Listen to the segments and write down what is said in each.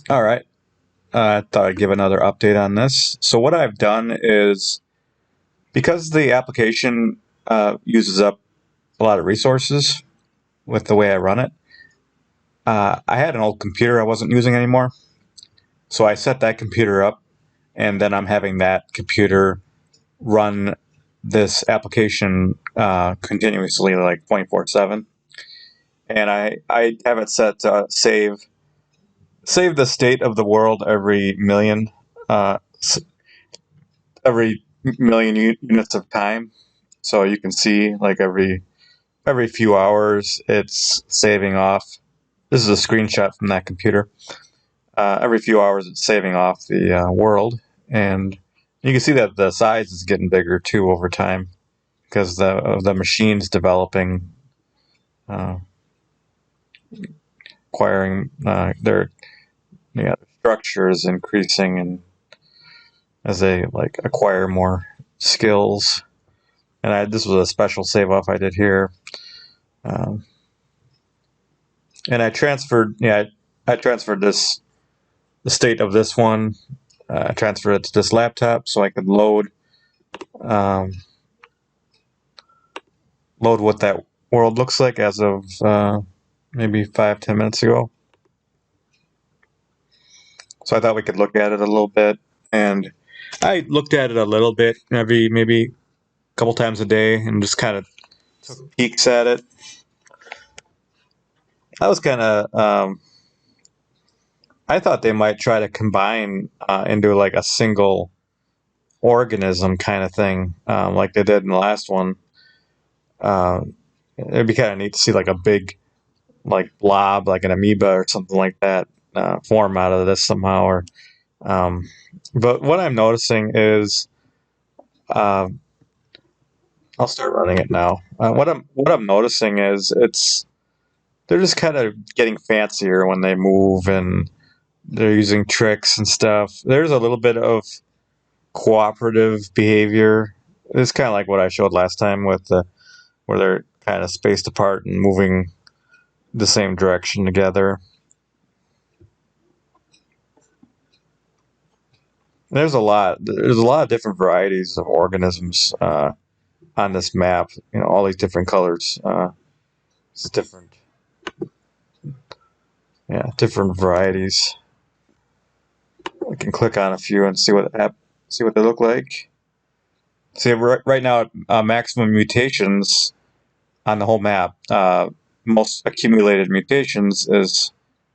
All right. I thought I'd give another update on this. So what I've done is, because the application uses up a lot of resources with the way I run it, I had an old computer I wasn't using anymore. So I set that computer up, and then I'm having that computer run this application continuously, like 24/7. And I have it set to save the state of the world uh, every million units of time. So you can see, like, every few hours it's saving off. This is a screenshot from that computer. Every few hours it's saving off the world, and you can see that the size is getting bigger too over time because of the machines developing, uh, acquiring their structure is increasing, and as they like acquire more skills. And this was a special save off I did here. Um, and I transferred the state of this one. I transferred it to this laptop so I could um, load what that world looks like as of maybe 5-10 minutes ago. So I thought we could look at it a little bit, and I looked at it a little bit every maybe a couple times a day and just kind of took peeks at it. I was kind of I thought they might try to combine into like a single organism kind of thing, like they did in the last one. It'd be kind of neat to see like a big like blob, like an amoeba or something like that, form out of this somehow. Or, um, but what I'm noticing is, uh, I'll start running it now. What I'm noticing is they're just kind of getting fancier when they move, and they're using tricks and stuff. There's a little bit of cooperative behavior. It's kind of like what I showed last time with where they're kind of spaced apart and moving the same direction together. There's a lot of different varieties of organisms on this map. All these different colors. It's different, yeah, different varieties. We can click on a few and see what they look like. See, right now, maximum mutations on the whole map. Most accumulated mutations is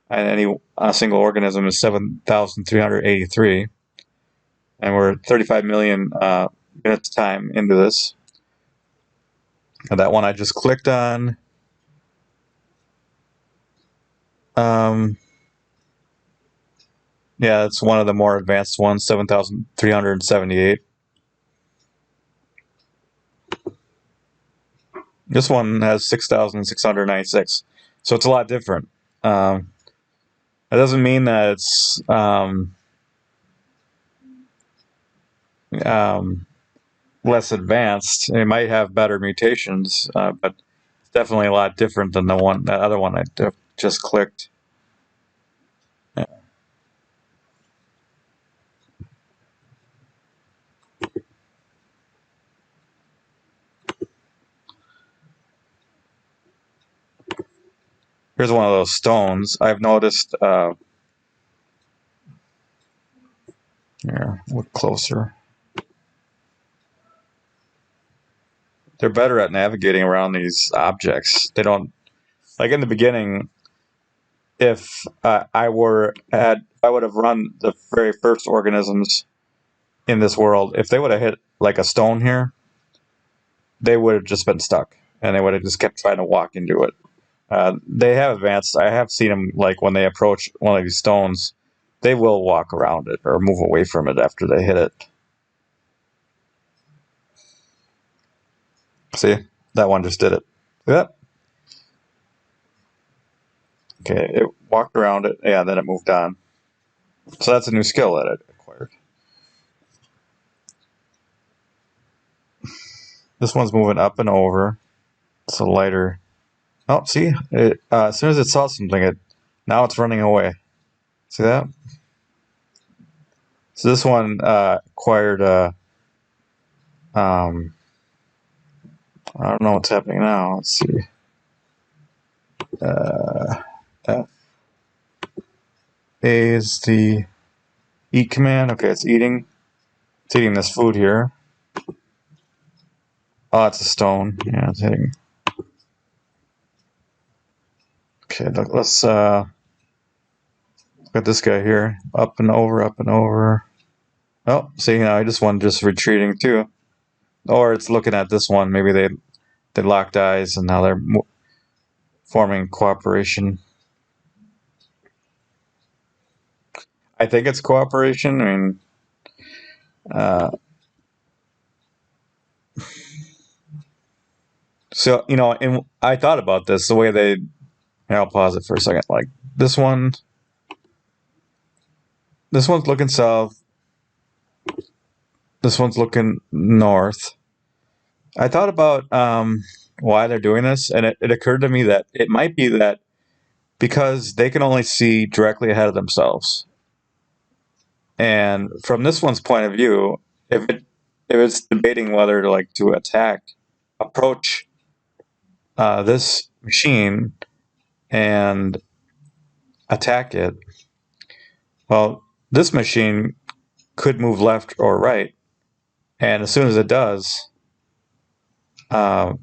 on any single organism is 7,383, and we're 35 million minutes time into this. And that one I just clicked on. Um, yeah, it's one of the more advanced ones, 7,378. This one has 6,696, so it's a lot different. That doesn't mean that it's um, less advanced. It might have better mutations, but it's definitely a lot different than that other one I just clicked. Yeah. Here's one of those stones. I've noticed. Here, look closer. They're better at navigating around these objects. They don't, like, in the beginning. If I would have run the very first organisms in this world. If they would have hit like a stone here, they would have just been stuck, and they would have just kept trying to walk into it. They have advanced. I have seen them, like, when they approach one of these stones, they will walk around it or move away from it after they hit it. See, that one just did it. Yep. Okay, it walked around it. Yeah, then it moved on. So that's a new skill that it acquired. This one's moving up and over. It's a lighter. Oh, see, as soon as it saw something, now it's running away. See that? So this one acquired a. I don't know what's happening now. Let's see. F A is the eat command. Okay, it's eating. It's eating this food here. Oh, it's a stone. Yeah, it's hitting. Okay, let's look at this guy here. Up and over, up and over. Oh, see now, this one just retreating too. Or it's looking at this one. Maybe they locked eyes and now they're forming cooperation. I think it's cooperation. I mean, uh, so and I thought about this the way they. I'll pause it for a second. Like this one's looking south. This one's looking north. I thought about why they're doing this, and it occurred to me that it might be that because they can only see directly ahead of themselves. And from this one's point of view, if it's debating whether to approach this machine and attack it, well, this machine could move left or right, and as soon as it does, uh,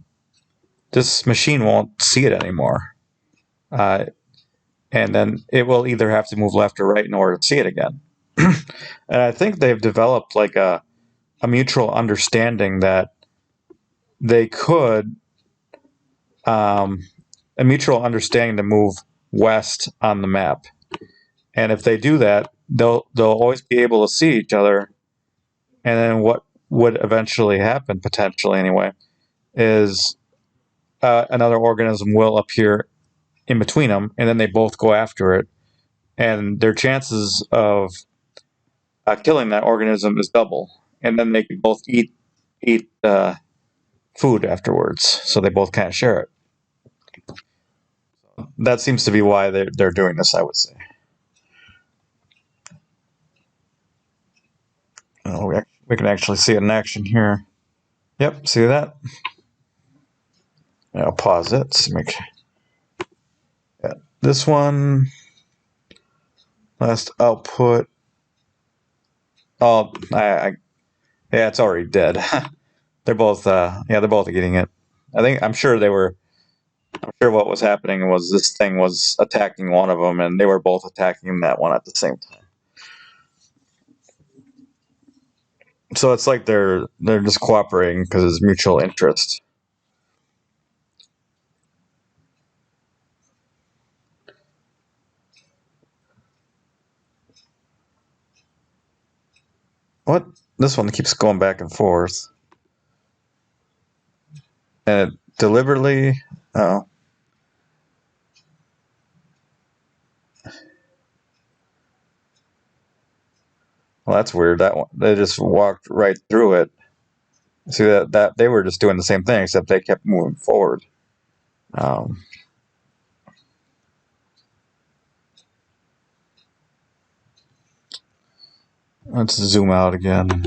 this machine won't see it anymore. And then it will either have to move left or right in order to see it again. And I think they've developed like a mutual understanding that they could a mutual understanding to move west on the map. And if they do that, they'll always be able to see each other. And then what would eventually happen, potentially anyway, is another organism will appear in between them, and then they both go after it, and their chances of killing that organism is double. And then they could both eat food afterwards, so they both kind of share it. That seems to be why they're doing this, I would say. We can actually see it in action here. Yep, see that? I'll pause it to make. Yeah. This one, last output. Oh, yeah, it's already dead. They're both, they're both eating it. I'm sure they were. I'm sure what was happening was this thing was attacking one of them, and they were both attacking that one at the same time. So it's like they're just cooperating because it's mutual interest. What? This one keeps going back and forth, and it deliberately. Oh, well, that's weird. That one, they just walked right through it. See that they were just doing the same thing, except they kept moving forward. Um, let's zoom out again.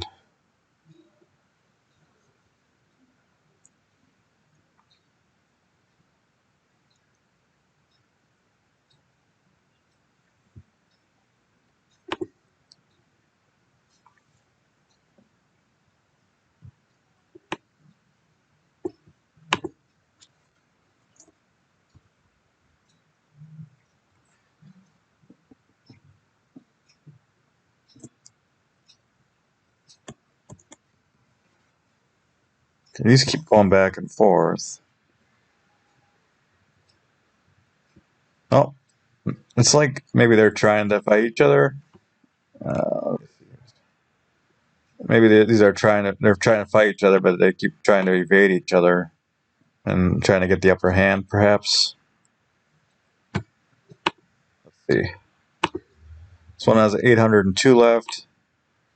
These keep going back and forth. Oh, it's like maybe they're trying to fight each other. Uh, maybe these are they're trying to fight each other, but they keep trying to evade each other and trying to get the upper hand, perhaps. Let's see. This one has 802 left,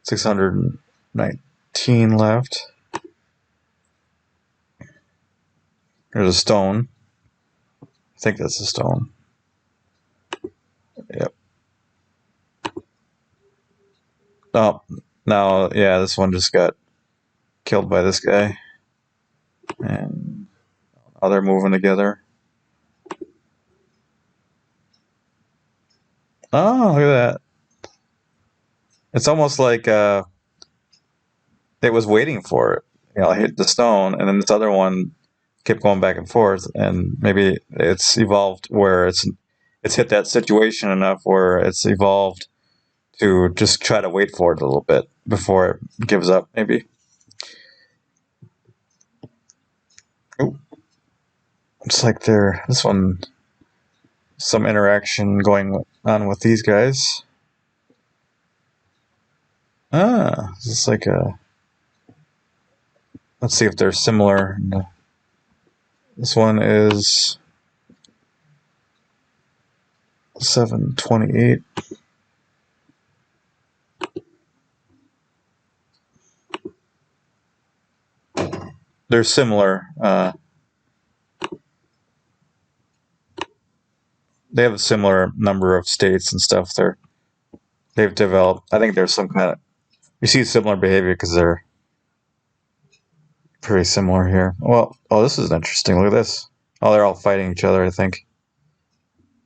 619 left. There's a stone. I think that's a stone. Yep. Oh, now, yeah, this one just got killed by this guy. And now they're moving together. Oh, look at that. It's almost like it was waiting for it. You know, hit the stone, and then this other one kept going back and forth, and maybe it's evolved where it's hit that situation enough where it's evolved to just try to wait for it a little bit before it gives up, maybe. Oh, looks like this one, some interaction going on with these guys. Ah, this is like a. Let's see if they're similar. This one is 728. They're similar. They have a similar number of states and stuff. They've developed. I think there's some kind of. You see similar behavior because they're pretty similar here. Well, oh, this is interesting. Look at this. Oh, they're all fighting each other, I think.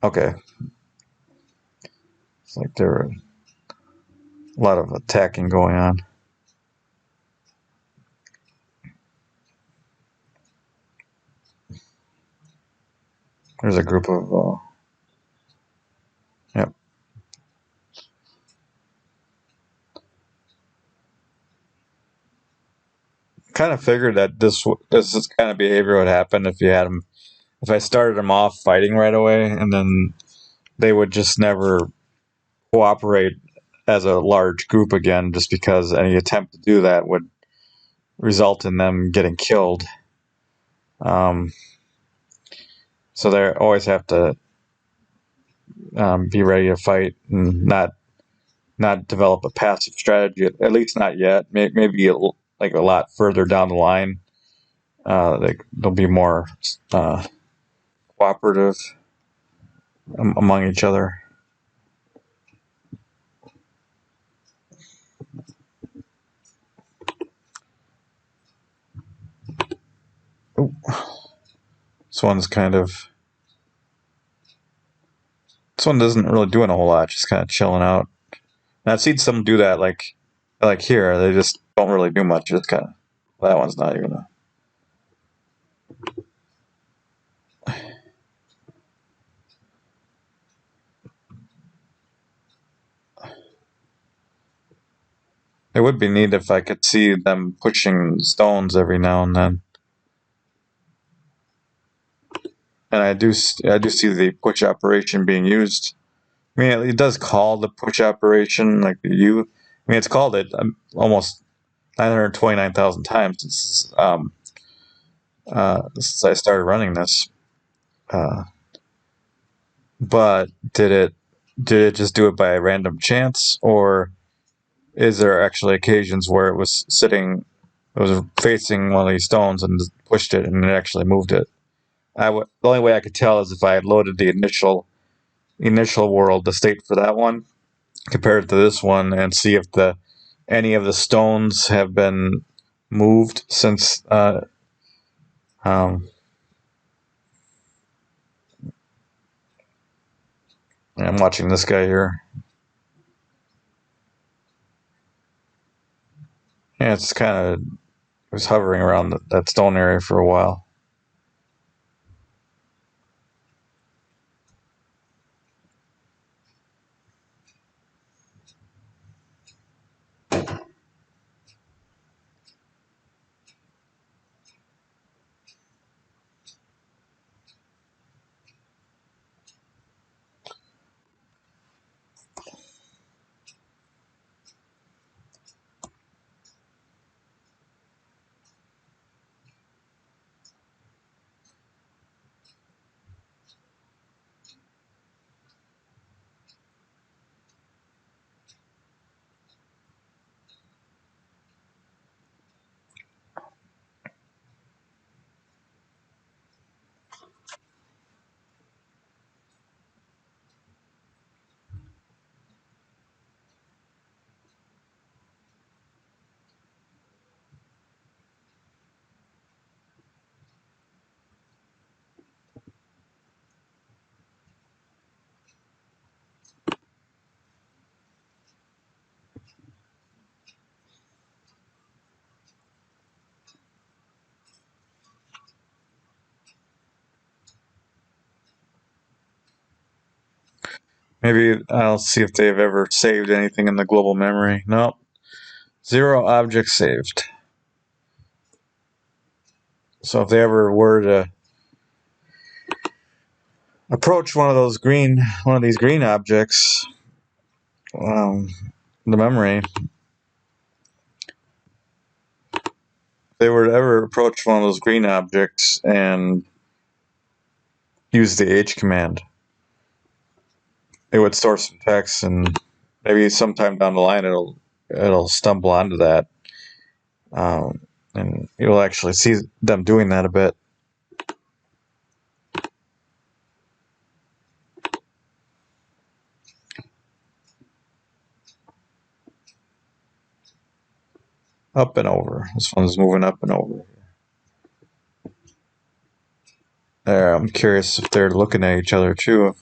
Okay. It's like there are a lot of attacking going on. There's a group of. Yep. Kind of figured that this kind of behavior would happen if you had them. If I started them off fighting right away, and then they would just never cooperate as a large group again, just because any attempt to do that would result in them getting killed. Um, so they always have to be ready to fight and not develop a passive strategy. At least not yet. Maybe like a lot further down the line, they'll be more cooperative among each other. Ooh, this one's kind of. This one isn't really doing a whole lot, just kind of chilling out. And I've seen some do that, like here, they just don't really do much. Just kind of. That one's not even a. It would be neat if I could see them pushing stones every now and then. And I do see the push operation being used. I mean, it does call the push operation like the U. I mean, it's called it almost 929,000 times since I started running this. Uh, but did it just do it by random chance, or is there actually occasions where it was facing one of these stones and pushed it and it actually moved it? The only way I could tell is if I had loaded the initial world, the state for that one, compared to this one, and see if the any of the stones have been moved since. Um, I'm watching this guy here. Yeah, it's kind of it was hovering around that stone area for a while. Maybe I'll see if they've ever saved anything in the global memory. Nope. 0 objects saved. So if they ever were to approach one of these green objects, the memory, if they were to ever approach one of those green objects and use the H command, it would store some text, and maybe sometime down the line it'll stumble onto that, and you'll actually see them doing that a bit. Up and over. This one's moving up and over. There, I'm curious if they're looking at each other too.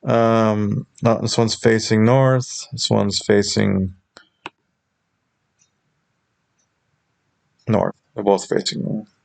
No, this one's facing north. This one's facing north. They're both facing north.